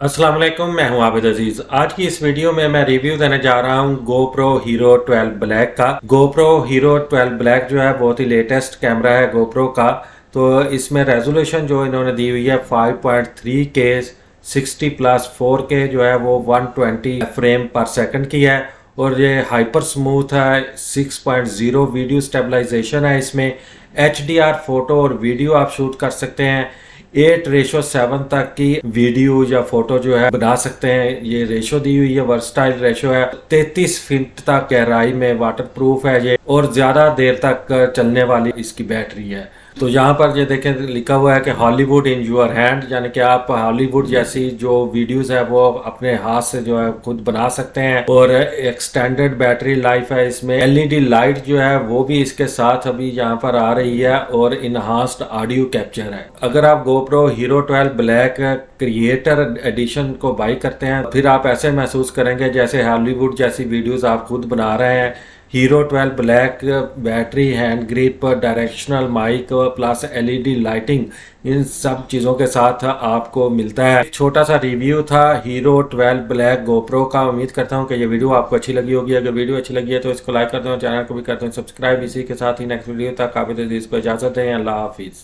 अस्सलाम वालेकुम, मैं हूं आबिद अजीज। आज की इस वीडियो में मैं रिव्यू देने जा रहा हूं GoPro Hero 12 ब्लैक का। GoPro Hero 12 ब्लैक जो है बहुत ही लेटेस्ट कैमरा है GoPro का। तो इसमें रेजोल्यूशन जो इन्होंने दी हुई है 5.3K 60 प्लस 4K जो है वो 120 फ्रेम पर सेकंड की है। और ये हाइपर स्मूथ है, 6.0 वीडियो स्टेबलाइजेशन है। इसमें HDR फोटो और वीडियो आप शूट कर सकते हैं। 8:7 तक की वीडियो या फोटो जो है बना सकते हैं। ये रेशो दी हुई है, वर्सटाइल रेशो है। 33 फीट तक गहराई में वाटर प्रूफ है ये, और ज्यादा देर तक चलने वाली इसकी बैटरी है। तो यहाँ पर ये देखें लिखा हुआ है कि हॉलीवुड इन यूर हैंड, यानी कि आप हॉलीवुड जैसी जो वीडियोस है वो अपने हाथ से जो है खुद बना सकते हैं। और एक्सटेंडेड बैटरी लाइफ है इसमें। LED लाइट जो है वो भी इसके साथ अभी यहाँ पर आ रही है, और इनहांस्ड ऑडियो कैप्चर है। अगर आप GoPro Hero 12 black creator edition को बाई करते हैं फिर आप ऐसे महसूस करेंगे जैसे हॉलीवुड जैसी वीडियोस आप खुद बना रहे हैं। Hero 12 black battery, hand grip, directional mic plus LED lighting, इन सब चीज़ों के साथ आपको मिलता है। छोटा सा रिव्यू था हीरो 12 ब्लैक GoPro का। उम्मीद करता हूँ कि ये वीडियो आपको अच्छी लगी होगी। अगर वीडियो अच्छी लगी है तो इसको लाइक कर दें, चैनल को भी कर दें सब्सक्राइब। इसी के साथ ही नेक्स्ट वीडियो तक आबिद अजीज को इजाज़त दें। अल्लाह हाफिज़।